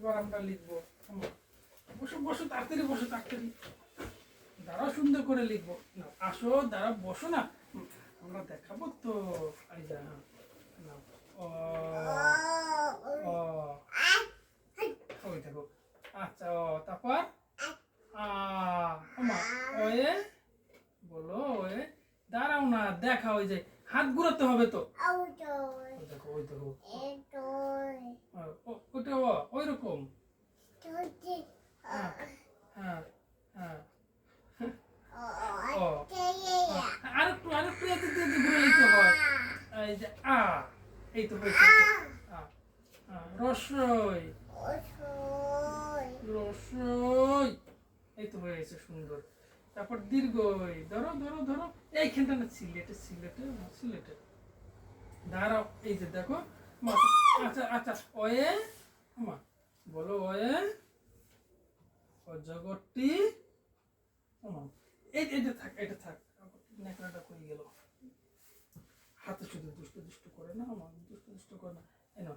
এবার আমরা লিখবো। বসো বসো, তাড়াতাড়ি বসো, তাড়াতাড়ি দাঁড়াও, সুন্দর করে লিখবো। না আসো, দাঁড়াও, বসো না, আমরা দেখাবো তো। এই যা, নাও। অ অ ওই দেখো। আচ্ছা, ও তারপর আমা ওয়ে বলো, ওয়ে দাঁড়াও না, দেখা, ওই যে হাত ঘুরাতে হবে তো। ওই দেখো, ওই দেখো, ওটা ওই রকম। হ্যাঁ হ্যাঁ হ্যাঁ। ও আরেকটু আরেকটু এতে ঘুরে নিতে হয়। এই যে এই তো হয়েছে। রসই রসই, এই তো হয়েছে সুন্দর। তারপর দীর্ঘই, ধরো ধরো ধরো, এইখানটা না, সিলেটে সিলেটে সিলেটে দাঁড়াও। এই যে দেখো। আচ্ছা আচ্ছা, ওয়ে মা বলো, ওয়ে অজগরটি। এটা থাক, এটা থাক, নেকড়াটা কই গেল? হাতে শুধু দুষ্টু দুষ্টু করে না, আমার দুষ্টু দুষ্টু করে না। এই না,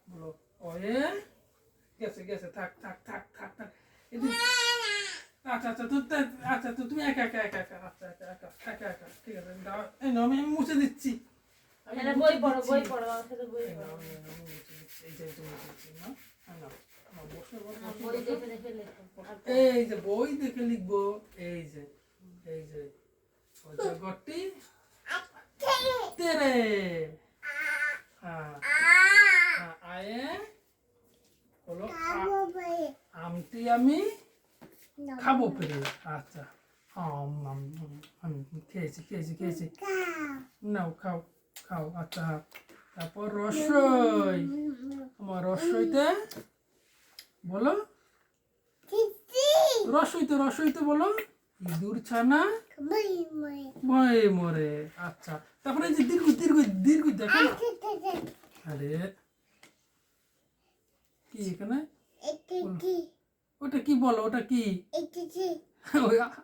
বলো ওয়ে। গেছে গেছে, থাক থাক থাক থাক থাক। আচ্ছা আচ্ছা, আচ্ছা তো তুমি একা একা একা একা, আচ্ছা একা একা একা একা, ঠিক আছে। এই না, আমি মুছে দিচ্ছি। বই পড়ো, বই পড়ো, আমার সাথে বই পড়ো। আমি মুছে দিচ্ছি, এই যে মুছে দিচ্ছি না। বই দেখে দেখে লেখো। এই যে বই দেখে লিখবো। এই যে অজগরটি তেরে। হ্যাঁ আয়ে হলো আমটি আমি খাবো পেরে। আচ্ছা, আমি খেয়েছি খেয়েছি খেয়েছি। নাও খাও খাও। আচ্ছা, তারপর রসই। আমার রসইতে বলো, রসইতে রসইতে বলো, ইঁদুর ছানা ভয়ে মরে। আচ্ছা, তারপরে এই যে দীর্ঘ দীর্ঘ দীর্ঘ দেখো না। আরে কি এখানে? ওটা কি বলো, ওটা কি?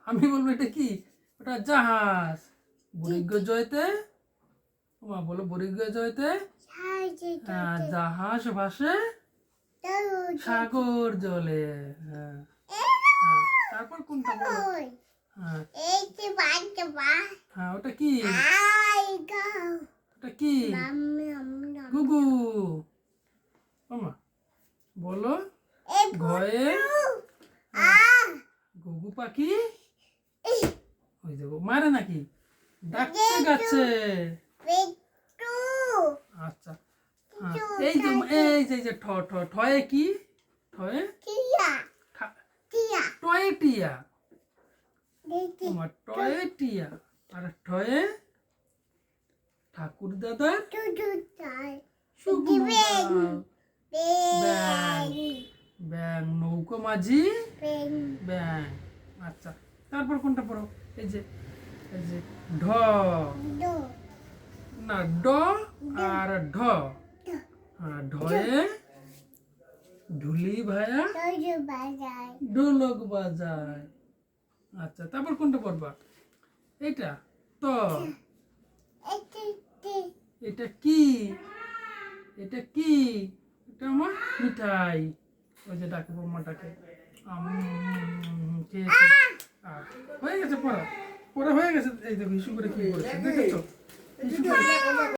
আমি বলবো এটা কি? ওটা জাহাজ। বরিজ্ঞ জয়তে, মা বলো, বরিজ্ঞ জয়তে জাহাজ ভাসে সাগর জলে। হ্যাঁ, তারপর কোনটা বলো? হ্যাঁ ওটা কি? ওটা কি? গুগু। মামা বলো, ঘয়ে গুগু পাখি। ওই দেখো, মারে নাকি? ডাকছে গাছে। আচ্ছা, এই যে ঠ ঠ ঠয়ে কি? ঠয়ে টয়ে টিয়া। তোমার টয়ে টিয়া। আর ঠয়ে ঠাকুর দাদা শুকনো ডাল। ব্যাং নৌকো মাঝি ব্যাং। আচ্ছা, তারপর কোনটা পড়ো? এই যে ঢ না, ড আর ঢ। হ্যাঁ, ঢয়ে ঢুলি ভায়া ঢোলক বাজায়। আচ্ছা, তারপর কোনটা পড়বা? এটা তো, এটা কি? এটা কি? এটা আমার মিঠাই। ওই যে ডাকে, বৌমাটাকে খেয়েছে। হয়ে গেছে পড়া, পড়া হয়ে গেছে। এই দেখো, ইস্যু করে কি করেছে দেখেছো?